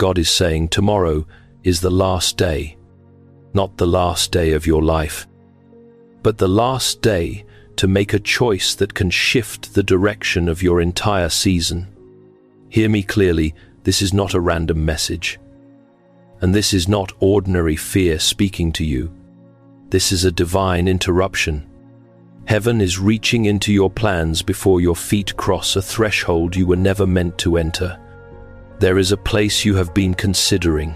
God is saying tomorrow is the last day, not the last day of your life, but the last day to make a choice that can shift the direction of your entire season. Hear me clearly, this is not a random message. And this is not ordinary fear speaking to you. This is a divine interruption. Heaven is reaching into your plans before your feet cross a threshold you were never meant to enter. There is a place you have been considering,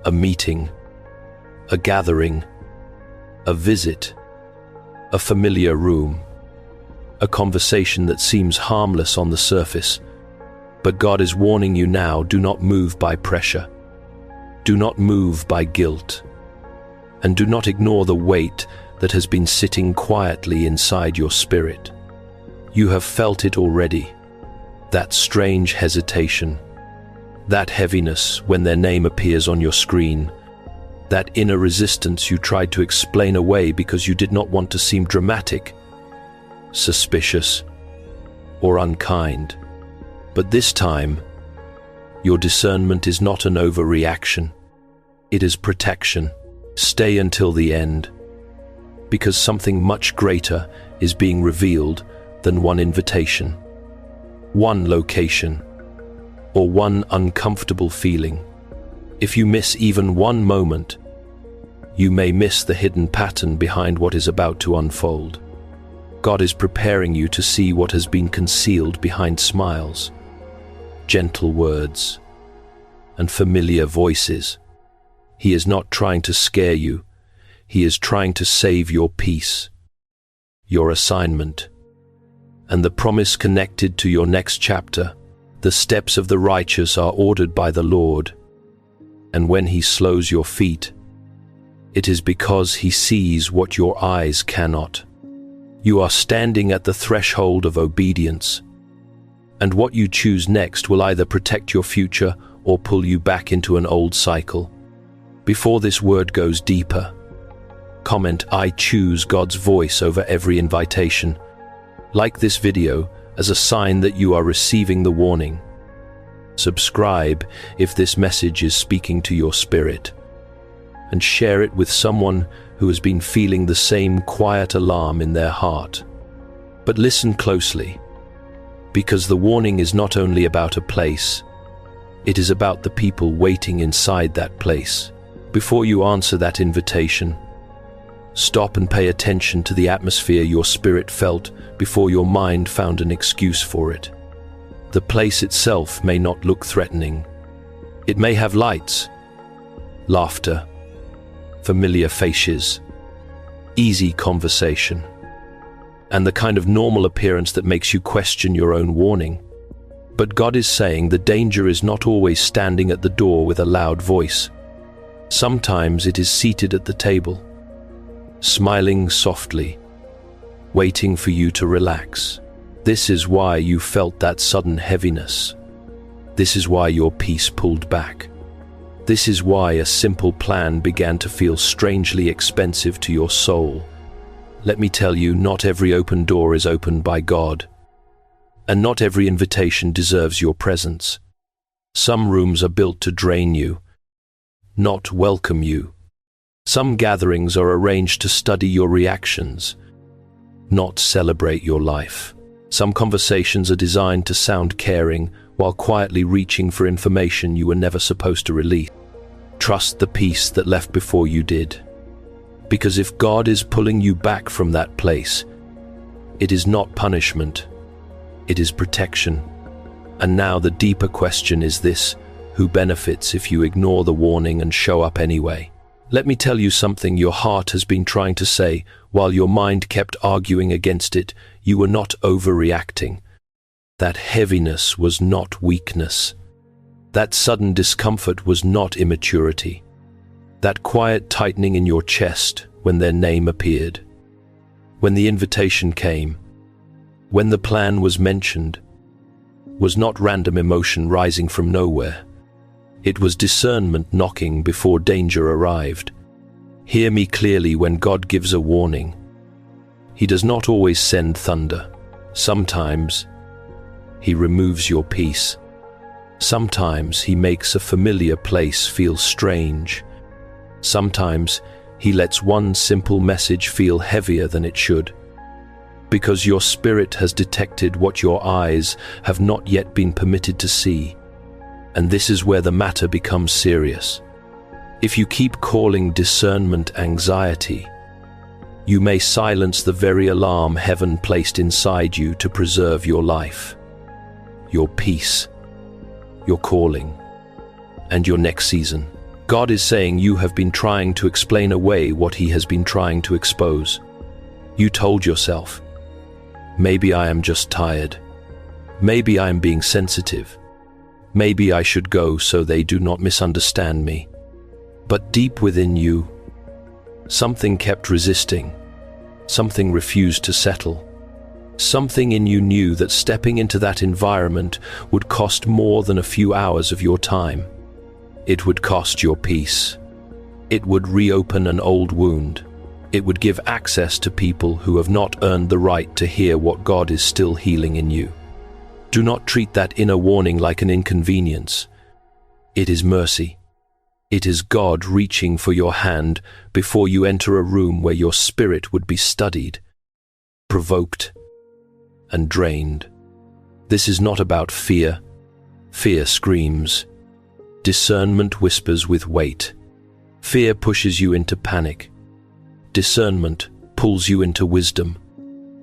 a meeting, a gathering, a visit, a familiar room, a conversation that seems harmless on the surface. But God is warning you now, do not move by pressure. Do not move by guilt. And do not ignore the weight that has been sitting quietly inside your spirit. You have felt it already, that strange hesitation, that heaviness when their name appears on your screen, that inner resistance you tried to explain away because you did not want to seem dramatic, suspicious, or unkind. But this time, your discernment is not an overreaction. It is protection. Stay until the end, because something much greater is being revealed than one invitation, one location, or one uncomfortable feeling. If you miss even one moment, you may miss the hidden pattern behind what is about to unfold. God is preparing you to see what has been concealed behind smiles, gentle words, and familiar voices. He is not trying to scare you. He is trying to save your peace, your assignment, and the promise connected to your next chapter. The steps of the righteous are ordered by the Lord, and when He slows your feet, it is because He sees what your eyes cannot. You are standing at the threshold of obedience, and what you choose next will either protect your future or pull you back into an old cycle. Before this word goes deeper, comment, I choose God's voice over every invitation. Like this video as a sign that you are receiving the warning. Subscribe if this message is speaking to your spirit, and share it with someone who has been feeling the same quiet alarm in their heart. But listen closely, because the warning is not only about a place, it is about the people waiting inside that place. Before you answer that invitation, stop and pay attention to the atmosphere your spirit felt before your mind found an excuse for it. The place itself may not look threatening. It may have lights, laughter, familiar faces, easy conversation, and the kind of normal appearance that makes you question your own warning. But God is saying the danger is not always standing at the door with a loud voice. Sometimes it is seated at the table, smiling softly, waiting for you to relax. This is why you felt that sudden heaviness. This is why your peace pulled back. This is why a simple plan began to feel strangely expensive to your soul. Let me tell you, not every open door is opened by God, and not every invitation deserves your presence. Some rooms are built to drain you, not welcome you. Some gatherings are arranged to study your reactions, not celebrate your life. Some conversations are designed to sound caring while quietly reaching for information you were never supposed to release. Trust the peace that left before you did. Because if God is pulling you back from that place, it is not punishment, it is protection. And now the deeper question is this: who benefits if you ignore the warning and show up anyway? Let me tell you something your heart has been trying to say while your mind kept arguing against it. You were not overreacting. That heaviness was not weakness. That sudden discomfort was not immaturity. That quiet tightening in your chest when their name appeared, when the invitation came, when the plan was mentioned, was not random emotion rising from nowhere. It was discernment knocking before danger arrived. Hear me clearly, when God gives a warning, He does not always send thunder. Sometimes He removes your peace. Sometimes he makes a familiar place feel strange. Sometimes he lets one simple message feel heavier than it should, because your spirit has detected what your eyes have not yet been permitted to see. And this is where the matter becomes serious. If you keep calling discernment anxiety, you may silence the very alarm heaven placed inside you to preserve your life, your peace, your calling, and your next season. God is saying you have been trying to explain away what he has been trying to expose. You told yourself, maybe I am just tired. Maybe I am being sensitive. Maybe I should go so they do not misunderstand me. But deep within you, something kept resisting. Something refused to settle. Something in you knew that stepping into that environment would cost more than a few hours of your time. It would cost your peace. It would reopen an old wound. It would give access to people who have not earned the right to hear what God is still healing in you. Do not treat that inner warning like an inconvenience. It is mercy. It is God reaching for your hand before you enter a room where your spirit would be studied, provoked, and drained. This is not about fear. Fear screams. Discernment whispers with weight. Fear pushes you into panic. Discernment pulls you into wisdom.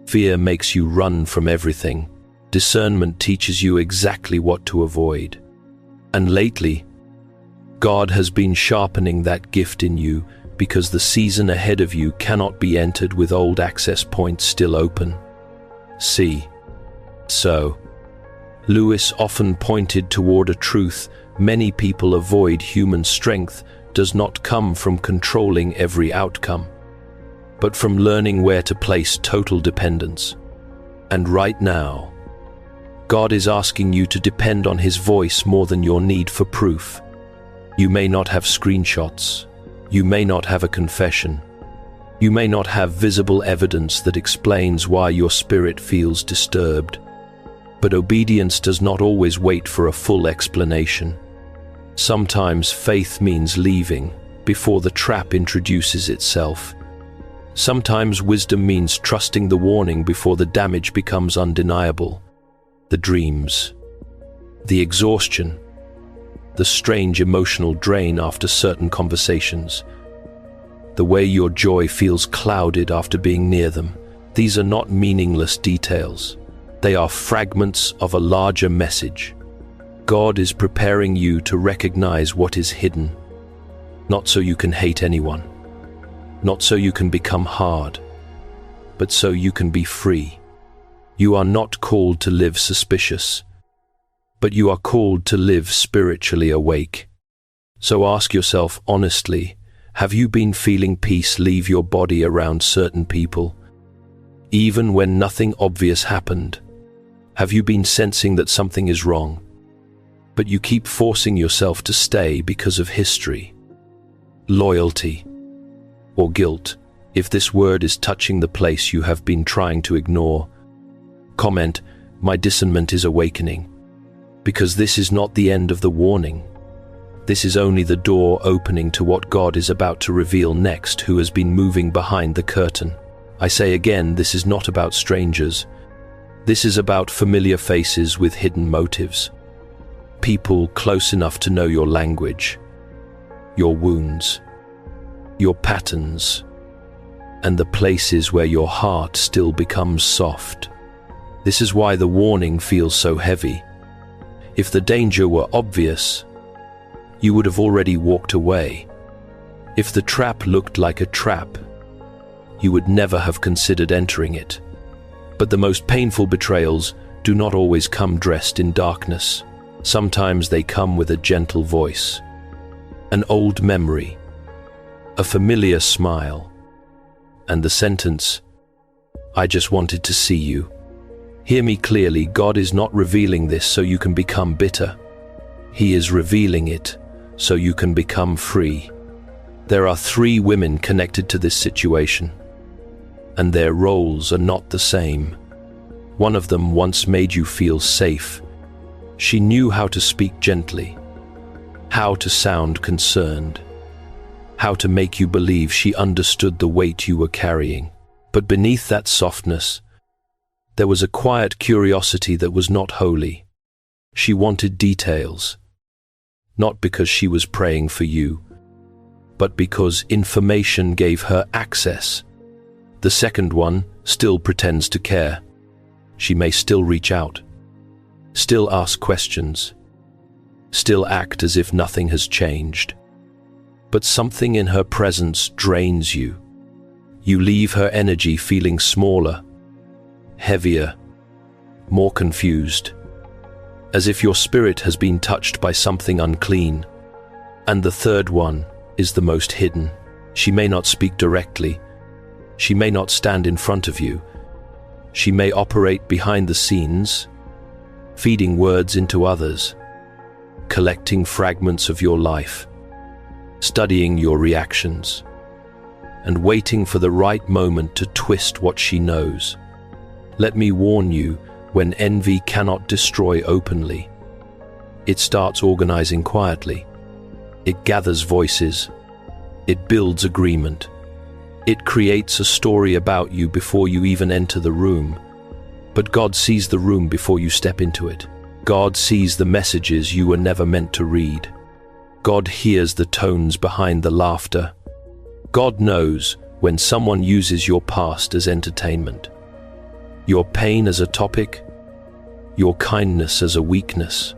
Fear makes you run from everything. Discernment teaches you exactly what to avoid. And lately, God has been sharpening that gift in you because the season ahead of you cannot be entered with old access points still open. See. So, Lewis often pointed toward a truth many people avoid. Human strength does not come from controlling every outcome, but from learning where to place total dependence. And right now, God is asking you to depend on his voice more than your need for proof. You may not have screenshots. You may not have a confession. You may not have visible evidence that explains why your spirit feels disturbed. But obedience does not always wait for a full explanation. Sometimes faith means leaving before the trap introduces itself. Sometimes wisdom means trusting the warning before the damage becomes undeniable. The dreams, the exhaustion, the strange emotional drain after certain conversations, the way your joy feels clouded after being near them. These are not meaningless details. They are fragments of a larger message. God is preparing you to recognize what is hidden, not so you can hate anyone, not so you can become hard, but so you can be free. You are not called to live suspicious, but you are called to live spiritually awake. So ask yourself honestly, have you been feeling peace leave your body around certain people, even when nothing obvious happened? Have you been sensing that something is wrong, but you keep forcing yourself to stay because of history, loyalty, or guilt? If this word is touching the place you have been trying to ignore, comment, "My discernment is awakening," because this is not the end of the warning. This is only the door opening to what God is about to reveal next, who has been moving behind the curtain. I say again, this is not about strangers. This is about familiar faces with hidden motives. People close enough to know your language, your wounds, your patterns, and the places where your heart still becomes soft. This is why the warning feels so heavy. If the danger were obvious, you would have already walked away. If the trap looked like a trap, you would never have considered entering it. But the most painful betrayals do not always come dressed in darkness. Sometimes they come with a gentle voice, an old memory, a familiar smile, and the sentence, "I just wanted to see you." Hear me clearly, God is not revealing this so you can become bitter. He is revealing it so you can become free. There are 3 women connected to this situation, and their roles are not the same. One of them once made you feel safe, She knew how to speak gently, how to sound concerned, how to make you believe she understood the weight you were carrying. But beneath that softness, there was a quiet curiosity that was not holy. She wanted details, not because she was praying for you, but because information gave her access. The second one still pretends to care. She may still reach out, still ask questions, still act as if nothing has changed. But something in her presence drains you. You leave her energy feeling smaller, heavier, more confused, as if your spirit has been touched by something unclean. And the third one is the most hidden. She may not speak directly. She may not stand in front of you. She may operate behind the scenes, feeding words into others, collecting fragments of your life, studying your reactions, and waiting for the right moment to twist what she knows. Let me warn you, when envy cannot destroy openly, it starts organizing quietly. It gathers voices. It builds agreement. It creates a story about you before you even enter the room. But God sees the room before you step into it. God sees the messages you were never meant to read. God hears the tones behind the laughter. God knows when someone uses your past as entertainment, your pain as a topic, your kindness as a weakness,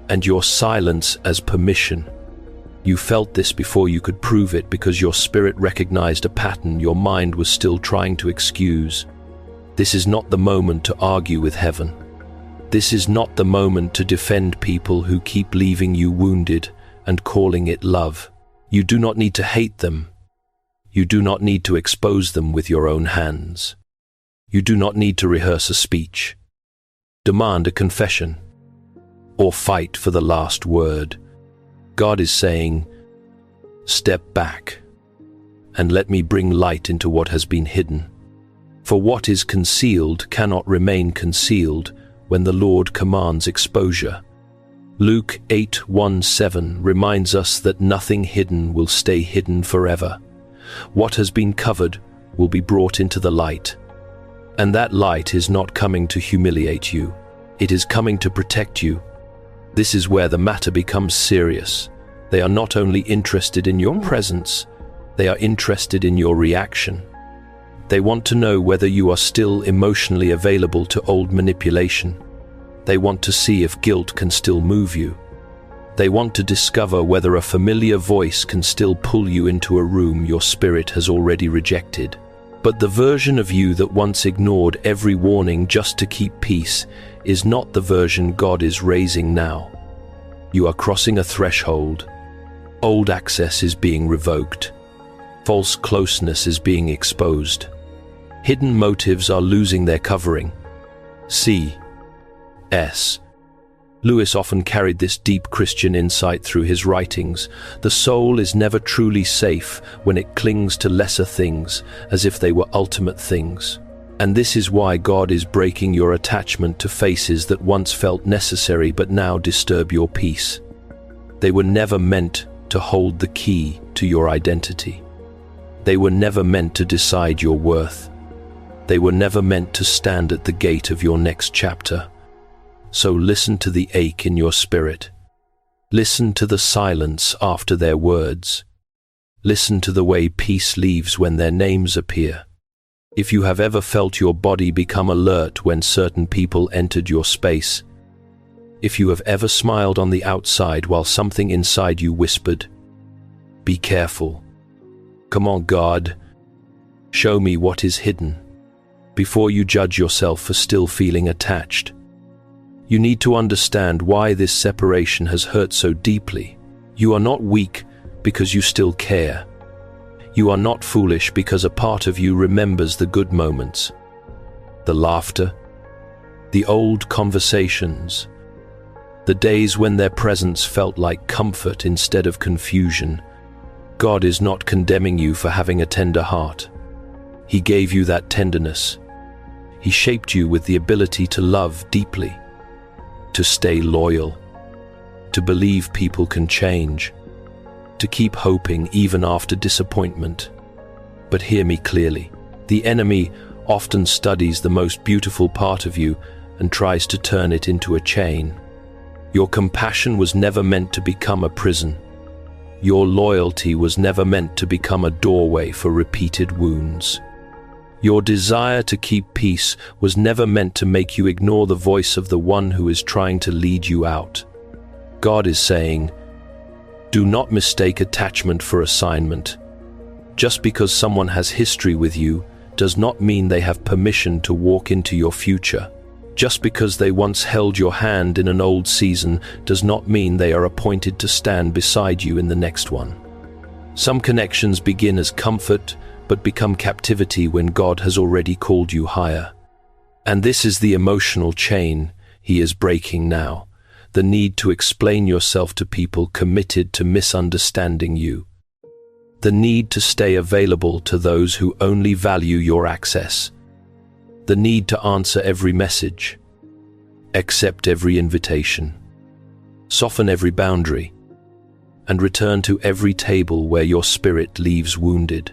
and your silence as permission. You felt this before you could prove it because your spirit recognized a pattern your mind was still trying to excuse. This is not the moment to argue with heaven. This is not the moment to defend people who keep leaving you wounded and calling it love. You do not need to hate them. You do not need to expose them with your own hands. You do not need to rehearse a speech, demand a confession, or fight for the last word. God is saying, step back and let me bring light into what has been hidden. For what is concealed cannot remain concealed when the Lord commands exposure. Luke 8:1-7 reminds us that nothing hidden will stay hidden forever. What has been covered will be brought into the light. And that light is not coming to humiliate you. It is coming to protect you. This is where the matter becomes serious. They are not only interested in your presence, they are interested in your reaction. They want to know whether you are still emotionally available to old manipulation. They want to see if guilt can still move you. They want to discover whether a familiar voice can still pull you into a room your spirit has already rejected. But the version of you that once ignored every warning just to keep peace is not the version God is raising now. You are crossing a threshold. Old access is being revoked. False closeness is being exposed. Hidden motives are losing their covering. C.S. Lewis often carried this deep Christian insight through his writings. The soul is never truly safe when it clings to lesser things as if they were ultimate things. And this is why God is breaking your attachment to faces that once felt necessary but now disturb your peace. They were never meant to hold the key to your identity. They were never meant to decide your worth. They were never meant to stand at the gate of your next chapter. So listen to the ache in your spirit. Listen to the silence after their words. Listen to the way peace leaves when their names appear. If you have ever felt your body become alert when certain people entered your space, if you have ever smiled on the outside while something inside you whispered, "Be careful. Come on, God. Show me what is hidden," before you judge yourself for still feeling attached. You need to understand why this separation has hurt so deeply. You are not weak because you still care. You are not foolish because a part of you remembers the good moments, the laughter, the old conversations, the days when their presence felt like comfort instead of confusion. God is not condemning you for having a tender heart. He gave you that tenderness. He shaped you with the ability to love deeply. to stay loyal, to believe people can change, to keep hoping even after disappointment. But hear me clearly. The enemy often studies the most beautiful part of you and tries to turn it into a chain. Your compassion was never meant to become a prison. Your loyalty was never meant to become a doorway for repeated wounds. Your desire to keep peace was never meant to make you ignore the voice of the one who is trying to lead you out. God is saying, do not mistake attachment for assignment. Just because someone has history with you does not mean they have permission to walk into your future. Just because they once held your hand in an old season does not mean they are appointed to stand beside you in the next one. Some connections begin as comfort, but become captivity when God has already called you higher. And this is the emotional chain He is breaking now. The need to explain yourself to people committed to misunderstanding you. The need to stay available to those who only value your access. The need to answer every message, accept every invitation, soften every boundary, and return to every table where your spirit leaves wounded.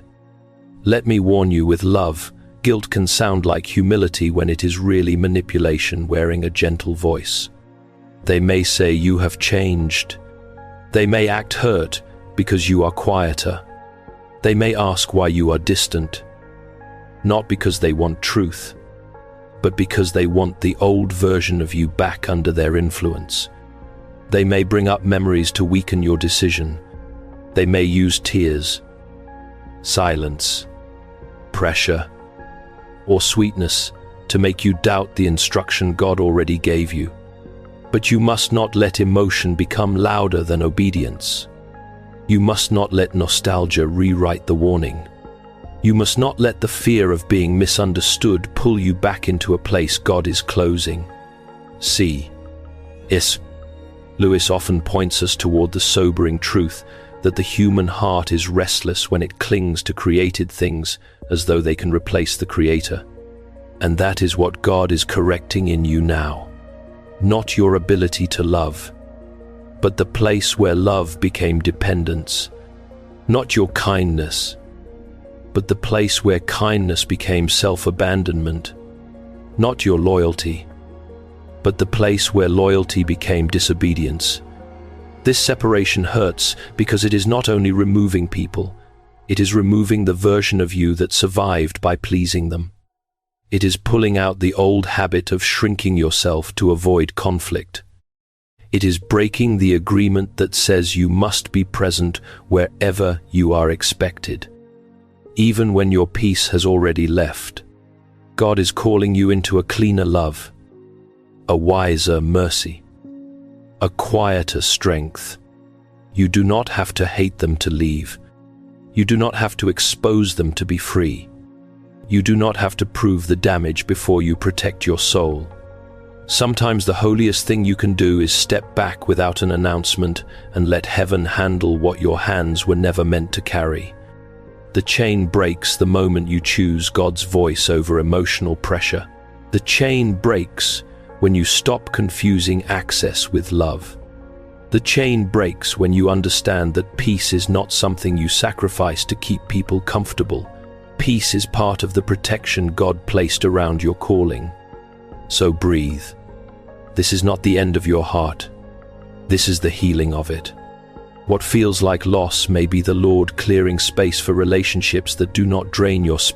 Let me warn you with love, guilt can sound like humility when it is really manipulation wearing a gentle voice. They may say you have changed. They may act hurt because you are quieter. They may ask why you are distant, not because they want truth, but because they want the old version of you back under their influence. They may bring up memories to weaken your decision. They may use tears, silence, pressure, or sweetness to make you doubt the instruction God already gave you. But you must not let emotion become louder than obedience. You must not let nostalgia rewrite the warning. You must not let the fear of being misunderstood pull you back into a place God is closing. C.S. Lewis often points us toward the sobering truth that the human heart is restless when it clings to created things as though they can replace the Creator. And that is what God is correcting in you now. Not your ability to love, but the place where love became dependence. Not your kindness, but the place where kindness became self-abandonment. Not your loyalty, but the place where loyalty became disobedience. This separation hurts because it is not only removing people, it is removing the version of you that survived by pleasing them. It is pulling out the old habit of shrinking yourself to avoid conflict. It is breaking the agreement that says you must be present wherever you are expected, even when your peace has already left. God is calling you into a cleaner love, a wiser mercy, a quieter strength. You do not have to hate them to leave. You do not have to expose them to be free. You do not have to prove the damage before you protect your soul. Sometimes the holiest thing you can do is step back without an announcement and let heaven handle what your hands were never meant to carry. The chain breaks the moment you choose God's voice over emotional pressure. The chain breaks when you stop confusing access with love. The chain breaks when you understand that peace is not something you sacrifice to keep people comfortable. Peace is part of the protection God placed around your calling. So breathe. This is not the end of your heart. This is the healing of it. What feels like loss may be the Lord clearing space for relationships that do not drain your spirit.